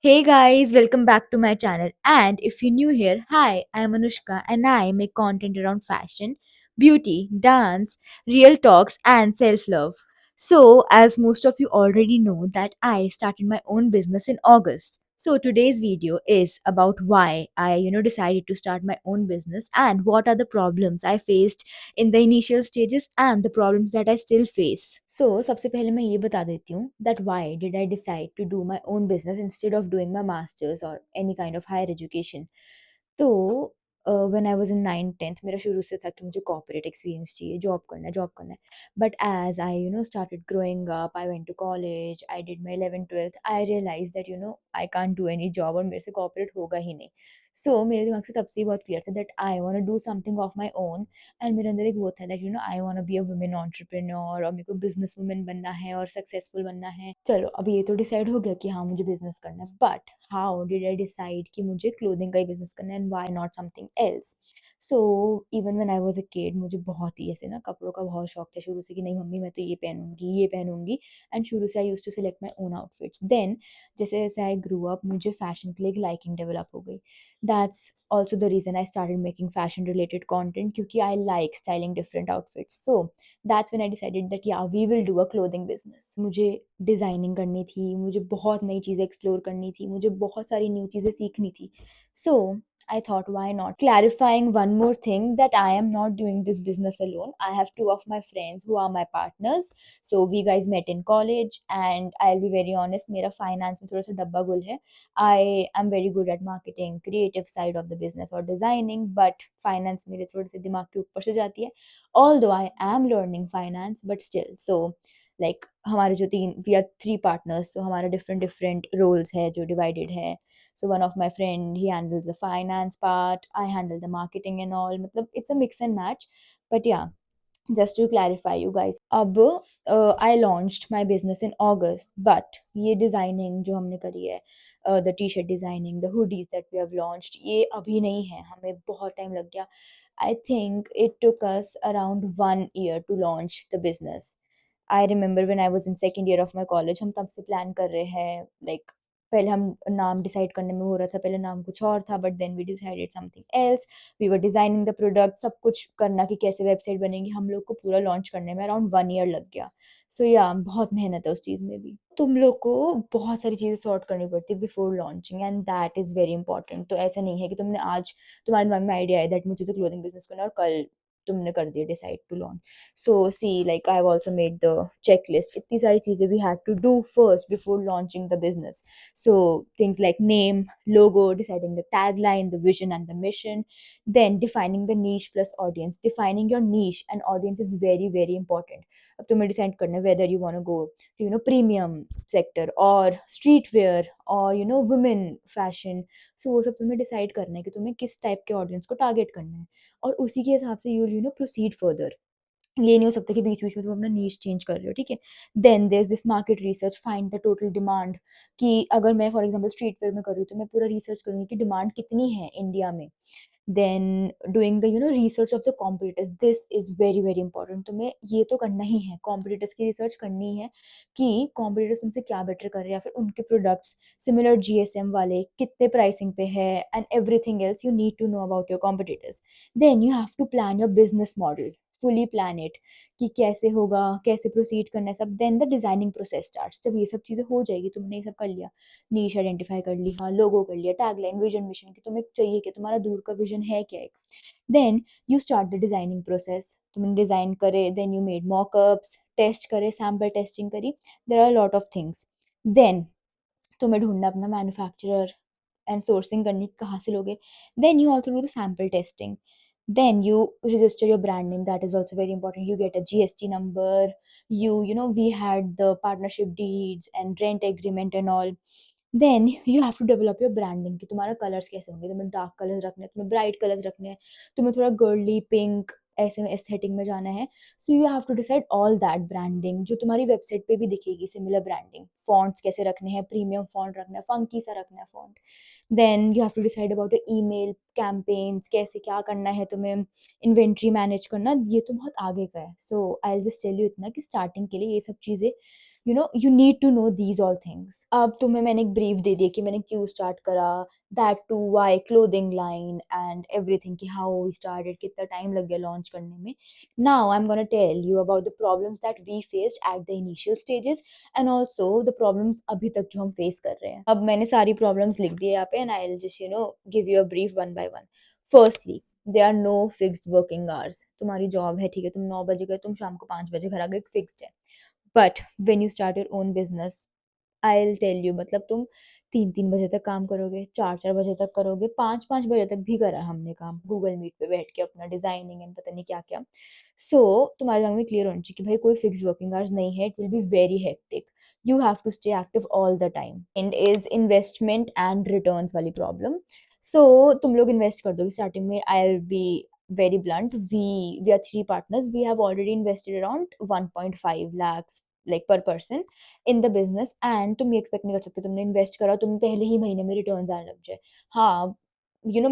Hey guys, welcome back to my channel. And if you're new here, hi, I'm Anushka and I make content around fashion, beauty, dance, real talks, and self love. So, as most of you already know, that I started my own business in August. So, today's video is about why I decided to start my own business and what are the problems I faced in the initial stages and the problems that I still face. So सबसे पहले मैं ये बता देती हूँ that why did I decide to do my own business instead of doing my masters or any kind of higher education. तो when I was in 9th 10th मेरा शुरू से था कि मुझे कॉर्पोरेट एक्सपीरियंस चाहिए, जॉब करना है. But as I started growing up, I went to college, I did my 11th 12th, I realise that I can't do any job और मेरे से कॉर्पोरेट होगा ही नहीं. सो मेरे दिमाग से तब से ही बहुत क्लियर था that I want to do something of my own. And मेरे अंदर एक वो था that I want to be a women entrepreneur और मेरे को बिजनेस वुमेन बनना है और सक्सेसफुल बनना है. चलो अभी ये तो डिसाइड हो गया कि हाँ मुझे बिजनेस करना है, but how did I decide कि मुझे क्लोथिंग का ही बिजनेस करना है and why not something else. So even when I was a kid मुझे बहुत ही ऐसे ना कपड़ों का बहुत शौक था शुरू से कि नहीं मम्मी मैं तो ये पहनूंगी. एंड शुरू से I used to select my own outfits. Then जैसे जैसे आई ग्रू अप मुझे फैशन के लिए एक लाइकिंग डेवलप हो गई. That's also the reason I started making fashion related content क्योंकि I like styling different outfits. So that's when I decided that yeah we will do a clothing business. मुझे designing करनी थी, मुझे बहुत नई चीज़ें एक्सप्लोर करनी थी, मुझे बहुत सारी न्यू चीज़ें सीखनी थी. So I thought why not clarifying one more thing that I am not doing this business alone. I have two of my friends who are my partners. So we guys met in college and I'll be very honest मेरा finance में थोड़ा सा डब्बा गुल है. I am very good at marketing, creative side of the business or designing, but finance मेरे थोड़े से दिमाग के ऊपर से जाती है. Although I am learning finance, but still. So like हमारे जो तीन we are three partners, so हमारा different different roles है जो divided है. So one of my friend he handles the finance part, I handle the marketing and all. मतलब it's a mix and match, but yeah. Just to clarify you guys, अब I launched my business in August, but ये designing जो हमने करी है, the t-shirt designing, the hoodies that we have launched, ये अभी नहीं है, हमें बहुत time लग गया. I think it took us around 1 year to launch the business. I remember when I was in second year of my college हम तब से प्लान कर रहे हैं. लाइक पहले हम नाम डिसाइड करने में हो रहा था, पहले नाम कुछ और था but then we decided something else. We were designing the product, सब कुछ करना कि कैसे वेबसाइट बनेगी. हम लोग को पूरा लॉन्च करने में अराउंड 1 ईयर लग गया. सो या बहुत मेहनत है उस चीज़ में भी. तुम लोग को बहुत सारी चीज़ें सॉर्ट करनी पड़ती है before launching and that is very important. तो ऐसा नहीं है कि तुमने आज तुम्हारे दिमाग में आइडिया है दैट मुझे तो क्लोथिंग बिजनेस करना है और कल तुमने कर दिया decide to launch. So see, like I've also made the checklist. इतनी सारी चीजें we had to do first before launching the business. So things like name, logo, deciding the tagline, the vision and the mission, then defining the niche plus audience. Defining your niche and audience is very very important. अब तुम्हें decide करना है whether you want to go to premium sector or streetwear or women fashion. So वो सब तुम्हें decide करना है कि तुम्हें किस type के audience को target करना है और उसी के हिसाब से you'll proceed further. ये नहीं हो सकता कि बीच बीच में तुम अपना नीश चेंज कर रहे हो. ठीक है. Then there is this market research, find the total demand. कि अगर मैं फॉर एग्जांपल स्ट्रीट वेयर में कर रही हूँ तो मैं पूरा रिसर्च करूँगी कि डिमांड कितनी है इंडिया में. Then doing the research of the competitors, this is very very important. तुम्हें ये तो करना ही है, कॉम्पिटिटर्स की रिसर्च करनी है कि कॉम्पिटिटर्स तुमसे क्या बेटर कर रहे हैं या फिर उनके प्रोडक्ट्स सिमिलर जीएसएम वाले कितने प्राइसिंग पे है and everything else you need to know about your competitors. Then you have to plan your business model, fully plan it कि कैसे होगा, कैसे प्रोसीड करना है सब. Then the designing process starts. जब ये सब चीज़ें हो जाएगी, तुमने ये सब कर लिया, नीश आइडेंटिफाई कर ली, हाँ लोगो कर लिया, टैगलाइन, विजन, मिशन कि तुम्हें चाहिए कि तुम्हारा दूर का विजन है क्या एक. Then you start the designing process. तुमने डिजाइन करे, then you made mockups, test करे, सैम्पल टेस्टिंग करी. There are lot of things. Then तुम्हें ढूंढना अपना मैन्युफैक्चरर एंड सोर्सिंग करनी कहाँ से लोगे. Then you also do the sample testing. Then you register your brand name, that is also very important. You get a GST number. We had the partnership deeds and rent agreement and all. Then you have to develop your branding कि तुम्हारा colours कैसे होंगे. तुम्हें dark colours रखने हैं, तुम्हें bright colours रखने हैं, तुम्हें थोड़ा गर्ली पिंक ऐसे में एस्थेटिक में जाना है. So you have to decide all that branding जो तुम्हारी वेबसाइट पे भी दिखेगी. सिमिलर ब्रांडिंग, फॉन्ट्स कैसे रखने हैं, प्रीमियम फॉन्ट रखना है, फंकी सा रखना है font. Then you have to decide about your email campaigns, कैसे क्या करना है तुम्हें, इन्वेंट्री मैनेज करना. ये तो बहुत आगे का है. So I will just tell you इतना कि स्टार्टिंग के लिए ये सब चीज़ें you need to know these all things. अब तुम्हें मैंने एक ब्रीफ दे दिया कि मैंने क्यों स्टार्ट करा, that to why clothing line and everything, कि हाउ वी स्टार्टेड, कितना टाइम लग गया लॉन्च करने में. Now I am gonna tell you about the problems that we faced at the initial stages and also the problems अभी तक जो हम फेस कर रहे हैं. अब मैंने सारी प्रॉब्लम्स लिख दी है यहाँ पे and I will just give you a brief one by one. Firstly, they are no fixed working hours. तुम्हारी जॉब है, ठीक है, तुम 9 बजे गए, तुम शाम को 5 बजे घर आ गए, फिक्स्ड है. But when you start your own business, I will tell you, मतलब तुम 3-3 बजे तक काम करोगे, 4-4 बजे तक करोगे, 5-5 बजे तक भी करा हमने काम गूगल मीट पे बैठ के अपना डिजाइनिंग एंड पता नहीं क्या क्या. सो तुम्हारे दिमाग में क्लियर होना चाहिए कि भाई कोई फिक्स वर्किंग आवर्स नहीं है. It will be very hectic. You have to stay active all the time. And is investment and returns वाली प्रॉब्लम. सो तुम लोग इन्वेस्ट कर दोगे स्टार्टिंग में. I will be very blunt. We are three partners. We have already invested around 1.5 lakhs like per person in the business, and तुम ये expect नहीं कर सकते तुमने इन्वेस्ट करा तुम पहले ही महीने में रिटर्न्स आने लग जाए. हाँ,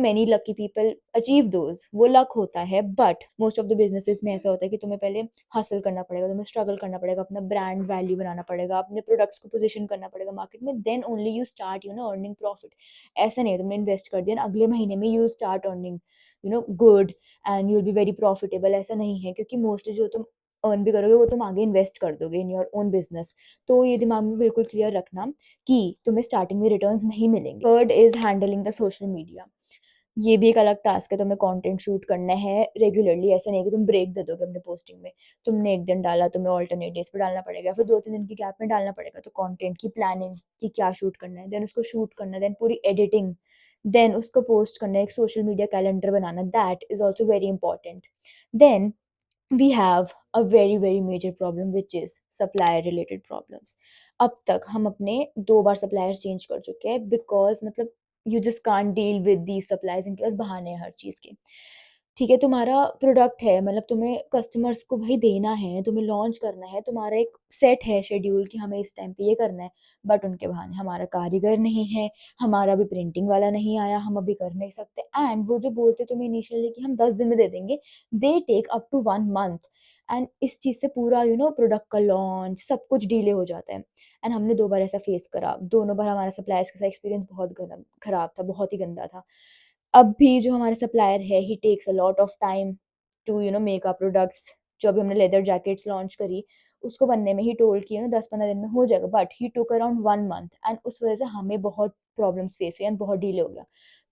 many lucky people achieve those, वो लक होता है. But most of the businesses में ऐसा होता है कि तुम्हें पहले हासिल करना पड़ेगा, तुम्हें स्ट्रगल करना पड़ेगा, अपना ब्रांड वैल्यू बनाना पड़ेगा, अपने प्रोडक्ट्स को पोजीशन करना पड़ेगा मार्केट में, then only you start earning profit. ऐसा नहीं है तुमने इन्वेस्ट कर दिया अगले महीने में you start earning good and you will be very profitable. ऐसा नहीं है, क्योंकि मोस्टली जो तुम अर्न भी करोगे वो तुम आगे इन्वेस्ट कर दोगे इन योर ओन बिजनेस. तो ये दिमाग में बिल्कुल क्लियर रखना कि तुम्हें स्टार्टिंग में रिटर्न्स नहीं मिलेंगे. Third is handling the social media. ये भी एक अलग टास्क है. तुम्हें कंटेंट शूट करना है रेगुलरली. ऐसा नहीं है कि तुम ब्रेक दे दोगे अपने पोस्टिंग में. तुमने एक दिन डाला, तुम्हें ऑल्टरनेट डेज पे डालना पड़ेगा, फिर 2-3 दिन की गैप में डालना पड़ेगा. तो कंटेंट की प्लानिंग कि क्या शूट करना है, देन उसको शूट करना, देन पूरी एडिटिंग, देन उसको पोस्ट करना, एक सोशल मीडिया कैलेंडर बनाना, that is also very important. Then we have a very very major problem which is supplier related problems. अब तक हम अपने 2 बार सप्लायर्स चेंज कर चुके हैं बिकॉज मतलब you just can't deal with the suppliers. इनके पास बहाने हैं हर चीज़ के. ठीक है, तुम्हारा प्रोडक्ट है, मतलब तुम्हें कस्टमर्स को भाई देना है, तुम्हें लॉन्च करना है, तुम्हारा एक सेट है शेड्यूल कि हमें इस टाइम पे ये करना है. बट उनके बहाने हमारा कारीगर नहीं है, हमारा भी प्रिंटिंग वाला नहीं आया, हम अभी कर नहीं सकते. एंड वो जो बोलते तुम्हें इनिशियली कि हम 10 दिन में दे देंगे, they take up to 1 month. And इस चीज़ से पूरा प्रोडक्ट का लॉन्च सब कुछ डिले हो जाता है. एंड हमने 2 बार ऐसा फेस करा. दोनों बार हमारा सप्लायर्स के साथ एक्सपीरियंस बहुत खराब था, बहुत ही गंदा था. अब भी जो हमारा सप्लायर है, he takes a lot of time to make our products. जो अभी हमने लेदर जैकेट्स लॉन्च करी, उसको बनने में ही टोल्ड कि 10-15 दिन में हो जाएगा, but he took around 1 month. And उस वजह से हमें बहुत प्रॉब्लम्स फेस हुई एंड बहुत डिले हो गया.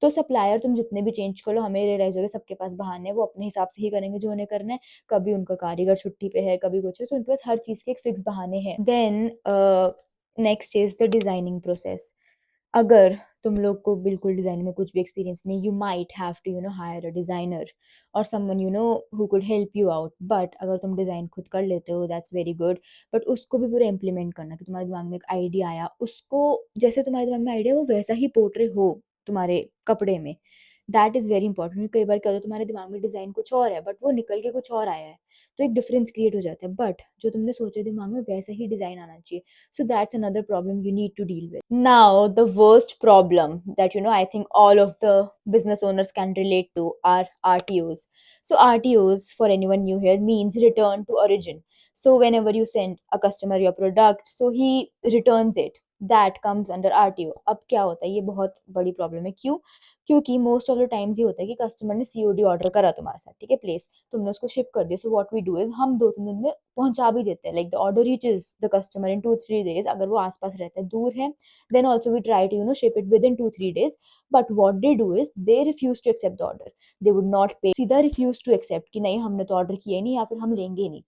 तो सप्लायर तुम जितने भी चेंज कर लो, हमें रियलाइज हो गया सबके पास बहाने हैं, वो अपने हिसाब से ही करेंगे जो उन्हें करना है. कभी उनका कारीगर छुट्टी पे है, कभी कुछ है, सो उनके पास हर चीज़ के एक फिक्स बहाने हैं. Then next is the designing process. अगर तुम लोग को बिल्कुल डिज़ाइन में कुछ भी एक्सपीरियंस नहीं, you might have to hire a designer और someone who could help you out. But अगर तुम डिज़ाइन खुद कर लेते हो, दैट्स वेरी गुड. बट उसको भी पूरा इम्प्लीमेंट करना, कि तुम्हारे दिमाग में एक आइडिया आया, उसको जैसे तुम्हारे दिमाग में आइडिया वो वैसा ही पोर्ट्रे हो तुम्हारे कपड़े में. That is very important. कई बार क्या होता है, तुम्हारे दिमाग में डिज़ाइन कुछ और है बट वो निकल के कुछ और आया है, तो एक डिफरेंस क्रिएट हो जाता है. बट जो तुमने सोचा दिमाग में वैसा ही डिज़ाइन आना चाहिए. So that's another problem you need to deal with. Now, the worst problem that I think all of the business owners can relate to are RTOs. So RTOs, for anyone new here, means return to origin. So whenever you send a customer your product, so he returns it. That comes under RTO. अब क्या होता है, ये बहुत बड़ी problem है. क्यों? क्योंकि मोस्ट ऑफ द टाइम्स ये होता है कि कस्टमर ने COD ऑर्डर करा तुम्हारे साथ, ठीक है, प्लेस, तुमने उसको शिप कर दिया. So what we do is हम 2-3 दिन में पहुंचा भी देते हैं. Like the order reaches the customer in 2-3 days. अगर वो आसपास रहता है, दूर है, then also we try to ship it within 2-3 days. But what they do is they refuse to accept the order. They would not pay, सीधा refuse to accept कि नहीं हमने तो ऑर्डर किया ही नहीं या फिर हम लेंगे ही नहीं.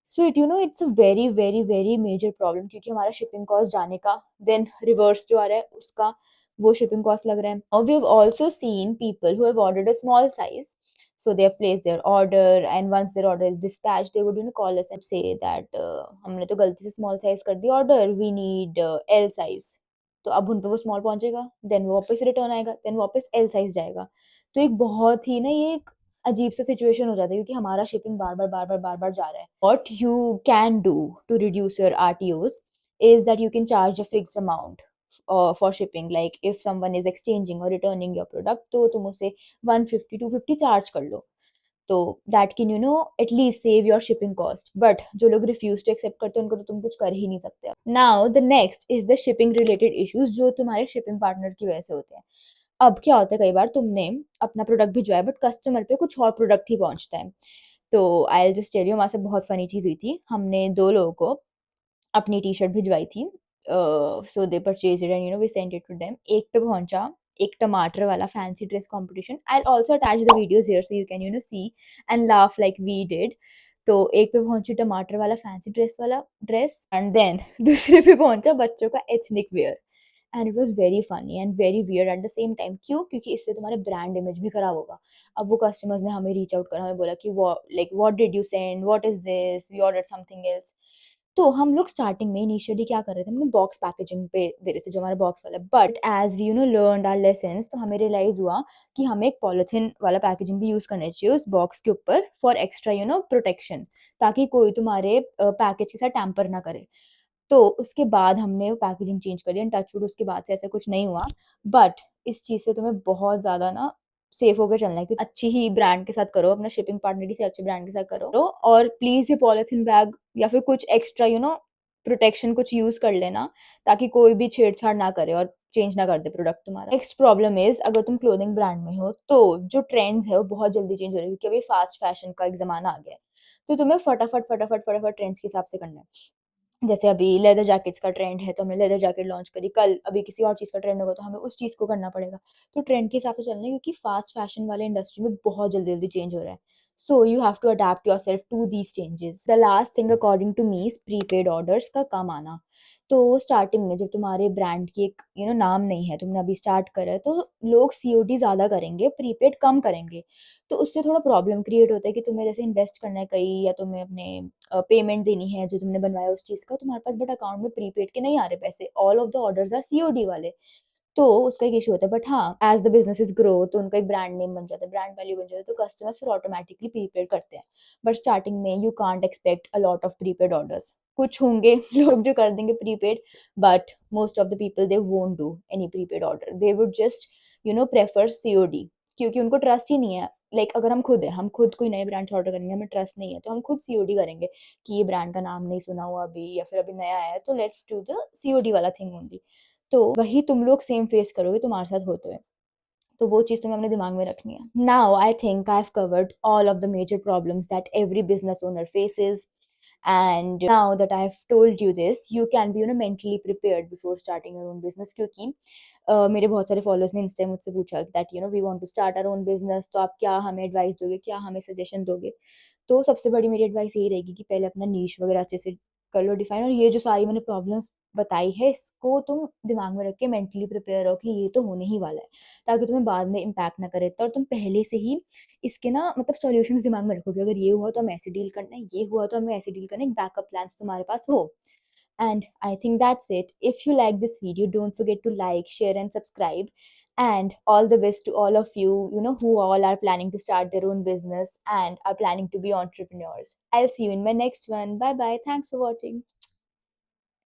So it's a very very very major problem, क्योंकि हमारा शिपिंग कॉस्ट जाने का, देन रिवर्स जो आ रहा है उसका, वो शिपिंग कॉस्ट लग रहा है. और we have also seen people who have ordered a small size. So they have placed their order, and once their order is dispatched, they would call us and say that हमने तो गलती से small size कर दी order, we need L size. तो अब उन पे वो small पहुंचेगा, then वो वापस रिटर्न आएगा, then वापस L size जाएगा. तो एक बहुत ही ना ये एक अजीब सा सिचुएशन हो जाता है, क्योंकि हमारा शिपिंग बार बार जा रहा है. What you can do to reduce your RTOs is that you can charge a fixed amount for shipping. Like if someone is exchanging or returning your product, तो तुम उसे 150-250 चार्ज कर लो. तो that can at least save your shipping cost. But जो लोग refuse to accept करते हैं उनको तो तुम कुछ कर ही नहीं सकते। Now the next is the shipping related issues जो तुम्हारे शिपिंग पार्टनर की वजह से होते हैं। अब क्या होता है, कई बार तुमने अपना प्रोडक्ट भिजवाया बट कस्टमर पे कुछ और प्रोडक्ट ही पहुंचता है। तो आई जस्ट टेल यू, हमारे साथ बहुत फनी चीज हुई थी। हमने दो लोगों को अपनी टी शर्ट भिजवाई थी, so they purchase it and we sent it to them. एक पे पहुंचा एक टमाटर वाला fancy dress competition. I also attach the videos here so you can see and laugh like we did. तो एक पे पहुंची टमाटर वाला फैंसी ड्रेस वाला ड्रेस, एंड देन दूसरे पे पहुंचा बच्चों का ethnic wear. And it was very funny and very weird at the same time. क्यों? क्योंकि इससे तुम्हारे ब्रांड इमेज भी खराब होगा। अब वो कस्टमर्स ने हमें रीच आउट करा, हमें बोला कि what did you send, what is this, we order something else. तो हम लोग स्टार्टिंग में इनिशियली क्या कर रहे थे, हम लोग बॉक्स पैकेजिंग पे दे रहे थे जो हमारा बॉक्स वाला। But as we learn our lessons, तो हमें रियलाइज हुआ कि हमें एक पॉलिथीन वाला पैकेजिंग भी यूज करना चाहिए उस बॉक्स के ऊपर फॉर एक्स्ट्रा प्रोटेक्शन, ताकि कोई तुम्हारे पैकेज के साथ टैम्पर ना करे। तो उसके बाद हमने वो पैकेजिंग चेंज कर लिया एंड टच वुड उसके बाद से ऐसा कुछ नहीं हुआ। बट इस चीज़ से तुम्हें बहुत ज़्यादा ना सेफ होकर चलना है कि अच्छी ही ब्रांड के साथ करो, अपना शिपिंग पार्टनर से अच्छे ब्रांड के साथ करो। और प्लीज़ ये पॉलिथीन बैग या फिर कुछ एक्स्ट्रा प्रोटेक्शन कुछ यूज़ कर लेना, ताकि कोई भी छेड़छाड़ ना करे और चेंज ना कर दे प्रोडक्ट तुम्हारा। नेक्स्ट प्रॉब्लम इज़, अगर तुम क्लोथिंग ब्रांड में हो तो जो ट्रेंड्स है वो बहुत जल्दी चेंज हो रही है, क्योंकि अभी फास्ट फैशन का एक ज़माना आ गया है। तो तुम्हें फटाफट ट्रेंड्स के हिसाब से करना है। जैसे अभी लेदर जैकेट्स का ट्रेंड है तो हमने लेदर जैकेट लॉन्च करी, कल अभी किसी और चीज़ का ट्रेंड होगा तो हमें उस चीज़ को करना पड़ेगा। तो ट्रेंड के हिसाब से चलना है, क्योंकि फास्ट फैशन वाले इंडस्ट्री में बहुत जल्दी-जल्दी चेंज हो रहा है। So you have to adapt yourself to these changes. The last thing according to me is prepaid orders का कम आना। तो स्टार्टिंग में जब तुम्हारे ब्रांड की एक नाम नहीं है, तुमने अभी स्टार्ट करा है, तो लोग सीओडी ज़्यादा करेंगे, प्रीपेड कम करेंगे। तो उससे थोड़ा प्रॉब्लम क्रिएट होता है कि तुम्हें जैसे इन्वेस्ट करना है कहीं, या तुम्हें अपने पेमेंट देनी है जो तुमने बनवाया उस चीज़ का, तुम्हारे पास बट अकाउंट में प्रीपेड के नहीं आ रहे पैसे, all of the orders are COD वाले। तो उसका एक इश्यू होता है। बट हाँ, एज द बिजनेसेस ग्रो तो उनका एक ब्रांड नेम बन जाता है, ब्रांड वैल्यू बन जाता है, तो कस्टमर्स फिर ऑटोमेटिकली प्रीपेड करते हैं। बट स्टार्टिंग में you can't expect a lot of prepaid orders. कुछ होंगे लोग जो कर देंगे prepaid, but most of the people they won't do any prepaid order, they would just prefer COD, क्योंकि उनको ट्रस्ट ही नहीं है। अगर हम खुद है, हम खुद कोई नए ब्रांड से ऑर्डर करेंगे, हमें ट्रस्ट नहीं है, तो हम खुद सीओडी करेंगे कि ये ब्रांड का नाम नहीं सुना हुआ अभी, या फिर अभी नया आया है, तो लेट्स डू द सीओडी वाला थिंग ओनली। तो वही तुम लोग सेम फेस करोगे, तुम्हारे साथ होते हुए। तो वो चीज़ तुम्हें अपने दिमाग में रखनी है। Now I think I have covered all of the major problems that every business owner faces, and now that I have told you this, you can be mentally prepared before starting your own business. क्योंकि मेरे बहुत सारे followers ने Insta मुझसे पूछा that we want to start our own business, तो आप क्या हमें एडवाइस दोगे, क्या हमें सजेशन दोगे? तो सबसे बड़ी मेरी एडवाइस यही रहेगी कि पहले अपना नीश वगैरह अच्छे से कर लो डिफाइन, और ये जो सारी मैंने प्रॉब्लम्स बताई है इसको तुम दिमाग में रख के मेंटली प्रिपेयर हो कि ये तो होने ही वाला है, ताकि तुम्हें बाद में इम्पैक्ट ना करे। तो और तुम पहले से ही इसके सॉल्यूशंस दिमाग में रखोगे, अगर ये हुआ तो हमें ऐसे डील करना है, ये हुआ तो हमें ऐसे डील करना है, बैकअप प्लान्स तुम्हारे पास हो। And I think that's it. If you like this video, don't forget to like, share, and subscribe. And all the best to all of you, who all are planning to start their own business and are planning to be entrepreneurs. I'll see you in my next one. Bye bye. Thanks for watching.